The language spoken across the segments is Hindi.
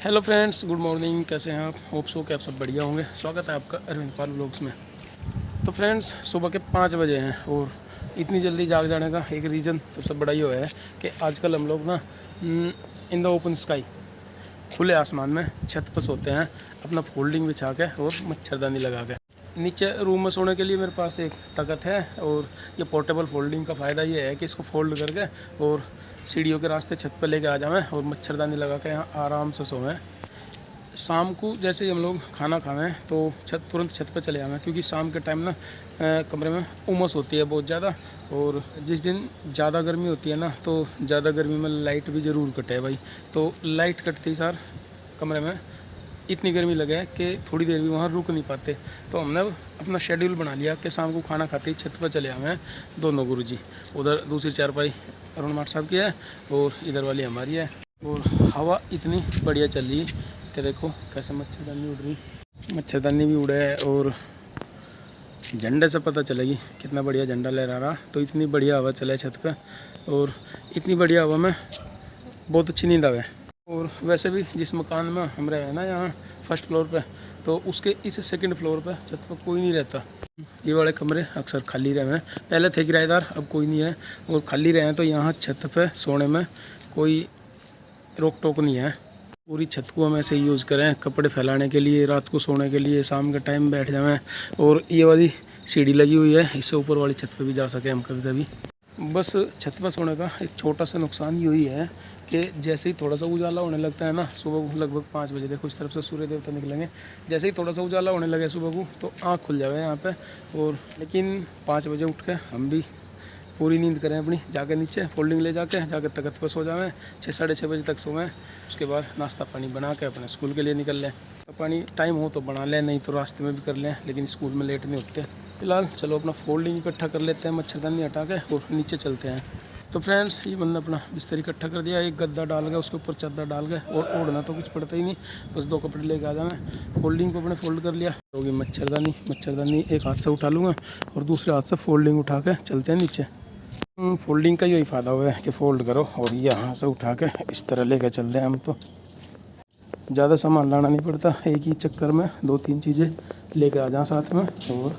Hello friends, good morning. कैसे हैं आप? होप सो कि आप सब बढ़िया होंगे। स्वागत है आपका अरविंद पाल व्लॉग्स में। तो फ्रेंड्स, सुबह के 5 बजे हैं और इतनी जल्दी जाग जाने का एक रीज़न सबसे बड़ा ये है कि आजकल हम लोग ना इन द ओपन स्काई, खुले आसमान में छत पर सोते हैं अपना फोल्डिंग बिछा के और मच्छरदानी लगा के। नीचे रूम में सोने के लिए मेरे पास एक तख्त है और ये पोर्टेबल फोल्डिंग का फ़ायदा ये है कि इसको फोल्ड करके और सीढ़ियों के रास्ते छत पर लेके आ जाएं और मच्छरदानी लगा के यहाँ आराम से सोएं। शाम को जैसे ही हम लोग खाना खाएं तो तुरंत छत पर चले जाएं, क्योंकि शाम के टाइम ना कमरे में उमस होती है बहुत ज़्यादा। और जिस दिन ज़्यादा गर्मी होती है ना, तो ज़्यादा गर्मी में लाइट भी ज़रूर कटे भाई। तो लाइट कटते ही सार कमरे में इतनी गर्मी लगे कि थोड़ी देर भी वहाँ रुक नहीं पाते। तो हमने अपना शेड्यूल बना लिया कि शाम को खाना खाते ही छत पर चले आए दोनों गुरुजी। उधर दूसरी चारपाई अरुण माट साहब की है और इधर वाली हमारी है। और हवा इतनी बढ़िया चल रही है कि देखो कैसे मच्छरदानी उड़ रही। मच्छरदानी भी उड़े है और झंडे से पता चलेगी कितना बढ़िया झंडा लहरा रहा। तो इतनी बढ़िया हवा चले छत पे और इतनी बढ़िया हवा में बहुत अच्छी नींद आवे। और वैसे भी जिस मकान में हम रहे हैं ना यहाँ फर्स्ट फ्लोर पे, तो उसके इस सेकंड फ्लोर पे छत पर कोई नहीं रहता। ये वाले कमरे अक्सर खाली रहे हैं, पहले थे किराएदार, अब कोई नहीं है। और खाली रहे हैं तो यहाँ छत पे सोने में कोई रोक टोक नहीं है। पूरी छत को हम ऐसे यूज़ करें कपड़े फैलाने के लिए, रात को सोने के लिए, शाम के टाइम बैठ जाएं। और ये वाली सीढ़ी लगी हुई है, इससे ऊपर वाली छत पे भी जा सके हम कभी कभी। बस छत पर सोने का एक छोटा सा नुकसान यही है कि जैसे ही थोड़ा सा उजाला होने लगता है ना, सुबह लगभग 5 बजे, देखो इस तरफ से सूर्य देवता निकलेंगे, जैसे ही थोड़ा सा उजाला होने लगे सुबह को तो आँख खुल जाए यहाँ पे। और लेकिन 5 बजे उठ के हम भी पूरी नींद करें अपनी, जाके नीचे फोल्डिंग ले जाके तख्त पर सो जाएँ, 6 साढ़े 6 बजे तक सोएं। उसके बाद नाश्ता पानी बना के अपने स्कूल के लिए निकल लें। पानी टाइम हो तो बना लें, नहीं तो रास्ते में भी कर लें, लेकिन स्कूल में लेट नहीं होते। फिलहाल चलो अपना फोल्डिंग इकट्ठा कर लेते हैं, मच्छरदानी हटा के और नीचे चलते हैं। तो फ्रेंड्स, ये बंदा अपना बिस्तर इकट्ठा कर दिया, एक गद्दा डाल गया, उसके ऊपर चादर डाल गए और ओढ़ना तो कुछ पड़ता ही नहीं, बस 2 कपड़े लेके आ जाना। फोल्डिंग को अपने फोल्ड कर लिया, होगी मच्छरदानी एक हाथ से उठा लूँगा और दूसरे हाथ से फोल्डिंग उठा के चलते हैं नीचे। फोल्डिंग का यही फ़ायदा हुआ है कि फ़ोल्ड करो और यहाँ से उठा के इस तरह लेकर चलते हैं हम। तो ज़्यादा सामान लाना नहीं पड़ता, एक ही चक्कर में 2-3 चीज़ें लेकर आ जाएं साथ में। और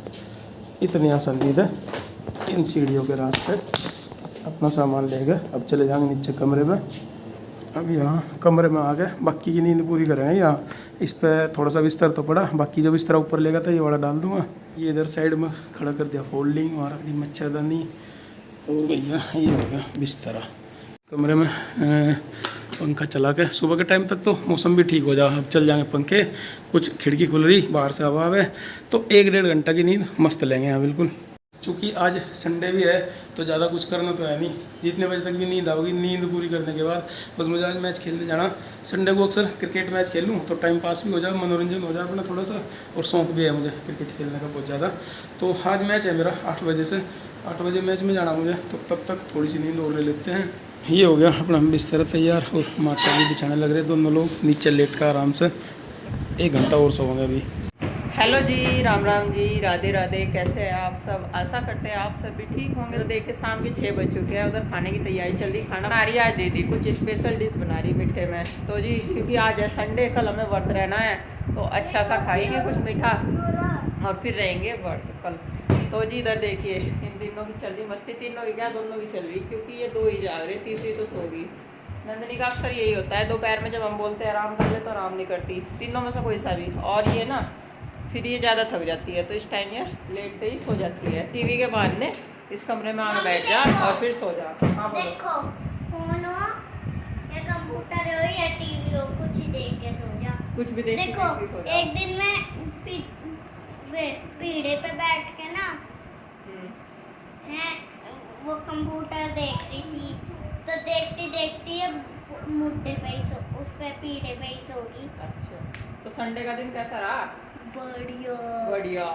इतनी आसानी है इन सीढ़ियों के रास्ते अपना सामान लेकर अब चले जाएंगे नीचे कमरे में। अब यहाँ कमरे में आ गए, बाकी की नींद पूरी करेंगे। यहाँ इस पर थोड़ा सा बिस्तर तो पड़ा, बाकी जो बिस्तर ऊपर लेगा था ये वाला डाल दूँगा। ये इधर साइड में खड़ा कर दिया फोल्डिंग, वहाँ रख दी मच्छरदानी और भैया ये हो गया बिस्तरा। कमरे में पंखा चला के सुबह के टाइम तक तो मौसम भी ठीक हो जाए, अब चल जाएंगे पंखे, कुछ खिड़की खुल रही, बाहर से हवा आवे तो 1-1.5 घंटा की नींद मस्त लेंगे यहाँ बिल्कुल। चूँकि आज संडे भी है तो ज़्यादा कुछ करना तो है नहीं, जितने बजे तक भी नींद आओगी, नींद पूरी करने के बाद बस मुझे आज मैच खेलने जाना। संडे को अक्सर क्रिकेट मैच खेल लूँ तो टाइम पास भी हो जाए, मनोरंजन हो जाए अपना थोड़ा सा, और शौक भी है मुझे क्रिकेट खेलने का बहुत ज़्यादा। तो आज मैच है मेरा 8 बजे से, 8 बजे मैच में जाना मुझे, तो तब तक थोड़ी सी नींद और ले लेते हैं। ये हो गया अपना बिस्तर तैयार और माथा भी बिछाने लग रहे दोनों लोग नीचे लेट कर आराम से 1 घंटा और सोएंगे अभी। हेलो जी, राम राम जी, राधे राधे। कैसे हैं आप सब? आशा करते हैं आप सब भी ठीक होंगे। तो देखिए शाम के 6 बज चुके हैं, उधर खाने की तैयारी चल रही। खाना बना रही है आज दीदी, कुछ स्पेशल डिश बना रही मीठे में। तो जी क्योंकि आज है संडे, कल हमें व्रत रहना है, तो अच्छा सा खाएंगे कुछ मीठा और फिर रहेंगे व्रत कल। तो जी इधर देखिए इन तीनों की चल रही मस्ती, तीनों की क्या दोनों की चल रही, क्योंकि ये 2 ही जाग रहे, तीसरी तो सो गई। नंदनी का अक्सर यही होता है, दोपहर में जब हम बोलते हैं आराम कर ले तो आराम नहीं करती, तीनों में से कोई सा भी। और ये ना फिर ये ज़्यादा थक जाती है, तो इस टाइम ये लेटते ही सो जाती है। टीवी के बहाने इस कमरे में आके बैठ जा और फिर सो जा। हाँ देखो, फोन हो या कंप्यूटर हो या टीवी हो, कुछ ही देख के सो जा, कुछ भी देख देखो के सो जा। एक दिन मैं पीढ़े पे बैठ के ना है वो कंप्यूटर देख रही थी, तो देखती देखती है मुड्डे पे ही सो, उस पे पीढ़े पे ही सो गई। अच्छा, तो संडे का दिन कैसा रहा? बढ़िया बढ़िया।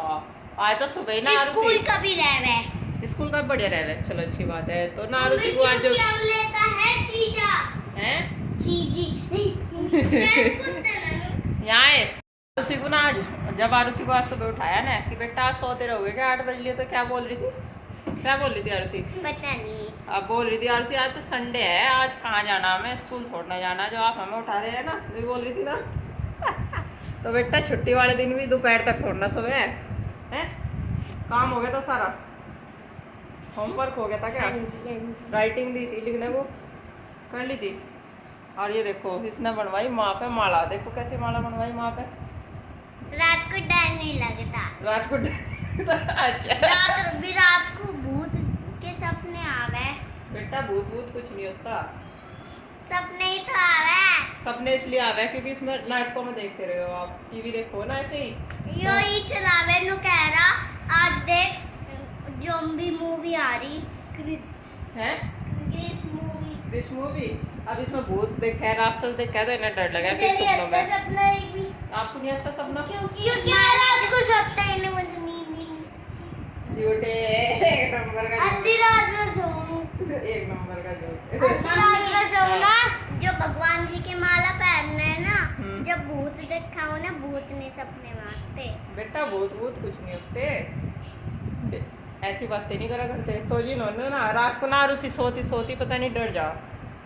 आज तो सुबह ही ना स्कूल का भी रह स्कूल का बढ़िया रह, चलो अच्छी बात है। तो नारुसी को आज जो लेता है चीजा हैं चीजी यहाँ है आरुषि को ना, आज जब आरुषि को आज सुबह उठाया ना कि बेटा आज सोते रहोगे क्या 8 बजे लिए, तो क्या बोल रही थी आरुषि? पता नहीं। अब बोल रही थी आरसी आज तो संडे है, आज कहाँ जाना हमें, स्कूल छोड़ना जाना, जो आप हमें उठा रहे हैं ना, नहीं बोल रही थी ना। तो बेटा छुट्टी वाले दिन भी दोपहर तक छोड़ना सुबह है। काम हो गया था सारा, होमवर्क हो गया था क्या, राइटिंग दी थी लिखने को, कर ली थी। और ये देखो इसने बनवाई माँ पे माला, देखो कैसे माला बनवाई माँ पे। रात को डर नहीं लगता, रात को अच्छा रात को भूत के सपने आवे। बेटा भूत भूत कुछ नहीं होता, सपने ही तो आवे। सपने इसलिए आवे क्योंकि इसमें नाटकों में देखते रहे हो आप, टीवी देखो ना ऐसे ही। यो ही चलावे नु कह रहा आज देख ज़ॉम्बी मूवी आ रही, क्रिस है मूवी। मूवी। अब इसमें भूत देख है, राक्षस देख है तो इन्हें डर लगा फिर सपनों में। सपना एक भी आपको नहीं आता सपना? क्योंकि रात को सपना ही नहीं, मुझे नींद नहीं। झूठे, एक नंबर का आधी रात में सोऊं, एक नंबर का झूठ। आधी रात में सोना। जो भगवान जी की माला पहनना है ना, जब भूत देखा हो ना, भूत नहीं सपने में आते। बेटा भूत भूत कुछ नहीं होते, ऐसी बातें नहीं करा करते। तो जी इन्होंने ना रात को ना रूसी सोती सोती पता नहीं डर जा,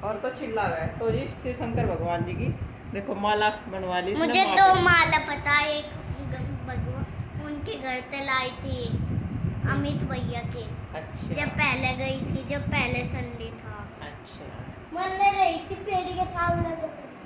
और तो चिल्ला गए। तो जी शिव शंकर भगवान जी की देखो माला बनवा ली। मुझे दो माला पता, एक भगवान उनके घर से लाई थी अमित भैया के, अच्छा जब पहले गई थी, जब पहले संडे था। अच्छा मन में रही थी पेड़ के सामने,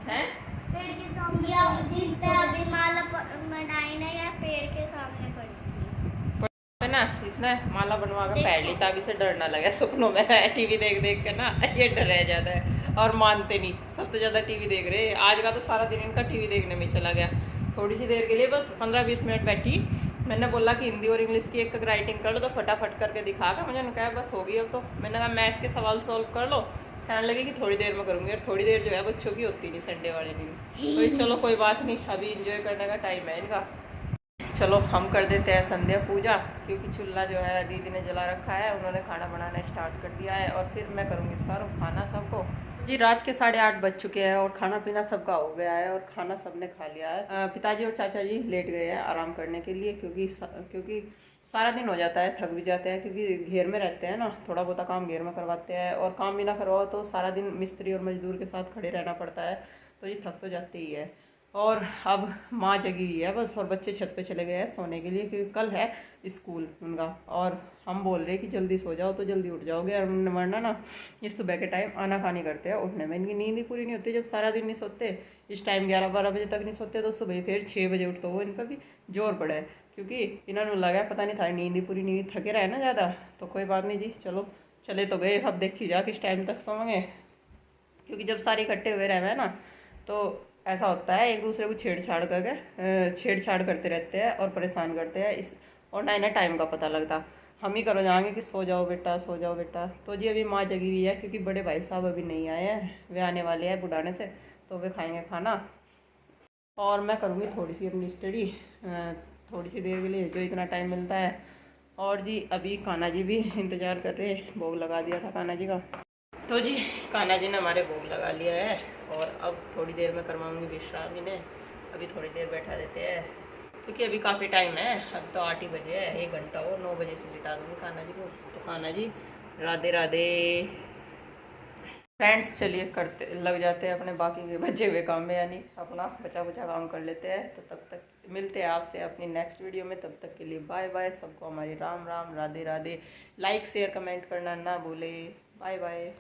है पेड़ के सामने या जिस तरह भी माला बनाई ना, या पेड़ के सामने पड़ी है ना। इसने माला बनवा कर पहन ली ताकि इसे डर ना लगे सपनों में। टीवी देख देख के ना ये डर रह जाता है और मानते नहीं, सबसे ज़्यादा टीवी देख रहे हैं। आज का तो सारा दिन इनका टीवी देखने में चला गया। थोड़ी सी देर के लिए बस 15-20 मिनट बैठी, मैंने बोला कि हिंदी और इंग्लिश की एक राइटिंग कर लो, तो फटाफट करके दिखा कर मुझे कहा बस होगी अब तो। मैंने कहा मैथ के सवाल सॉल्व कर लो, कहने लगी कि थोड़ी देर में करूँगी, और थोड़ी देर जो है बच्चों की होती नहीं संडे वाले दिन। तो चलो कोई बात नहीं, अभी इंजॉय करने का टाइम है इनका। चलो हम कर देते हैं संध्या पूजा, क्योंकि चूल्हा जो है दीदी ने जला रखा है, उन्होंने खाना बनाना स्टार्ट कर दिया है, और फिर मैं करूँगी सर्व खाना सबको। जी रात के 8:30 बज चुके हैं और खाना पीना सबका हो गया है और खाना सबने खा लिया है। पिताजी और चाचा जी लेट गए हैं आराम करने के लिए, क्योंकि सारा दिन हो जाता है, थक भी जाते हैं, क्योंकि घेर में रहते हैं ना, थोड़ा बहुत काम घेर में करवाते हैं, और काम भी ना करवाओ तो सारा दिन मिस्त्री और मजदूर के साथ खड़े रहना पड़ता है, तो ये थक तो जाते ही है। और अब माँ जगी हुई है बस, और बच्चे छत पे चले गए हैं सोने के लिए, क्योंकि कल है स्कूल उनका। और हम बोल रहे हैं कि जल्दी सो जाओ तो जल्दी उठ जाओगे, और वरना ना ये सुबह के टाइम आना खानी करते हैं, उठने में इनकी नींद ही पूरी नहीं होती। जब सारा दिन नहीं सोते, इस टाइम 11-12 बजे तक नहीं सोते, तो सुबह फिर 6 बजे उठते हो, इनका भी जोर पड़ा है, क्योंकि इन्होंने लगा पता नहीं था नींद ही पूरी नहीं, थके रहे ना ज़्यादा। तो कोई बात नहीं जी, चलो चले तो गए, अब देखी जा किस टाइम तक सोएंगे, क्योंकि जब सारे इकट्ठे हुए रहे हैं ना, तो ऐसा होता है एक दूसरे को छेड़छाड़ करते रहते हैं और परेशान करते हैं और ना इन्हें टाइम का पता लगता। हम ही करो जाएंगे कि सो जाओ बेटा, सो जाओ बेटा। तो जी अभी माँ जगी हुई है, क्योंकि बड़े भाई साहब अभी नहीं आए हैं, वे आने वाले हैं बुढ़ाने से, तो वे खाएंगे खाना, और मैं करूँगी थोड़ी सी अपनी स्टडी थोड़ी सी देर के लिए, जो इतना टाइम मिलता है। और जी अभी कान्हा जी भी इंतज़ार कर रहे हैं, भोग लगा दिया था कान्हा जी का। तो जी कान्हा जी ने हमारे भोग लगा लिया है, और अब थोड़ी देर में करवाऊंगी विश्राम इन्हें। अभी थोड़ी देर बैठा देते हैं, क्योंकि अभी काफ़ी टाइम है, अब तो 8 ही बजे है, 1 घंटा और 9 बजे से लिटा दूँगी कान्हा जी को। तो कान्हा जी राधे राधे। फ्रेंड्स चलिए करते लग जाते हैं अपने बाकी के बचे हुए काम में, यानी अपना बचा काम कर लेते हैं। तो तब तक मिलते हैं आपसे अपनी नेक्स्ट वीडियो में, तब तक के लिए बाय बाय। सबको हमारी Ram Ram, Radhe Radhe. Like share comment करना ना भूले, बाय बाय।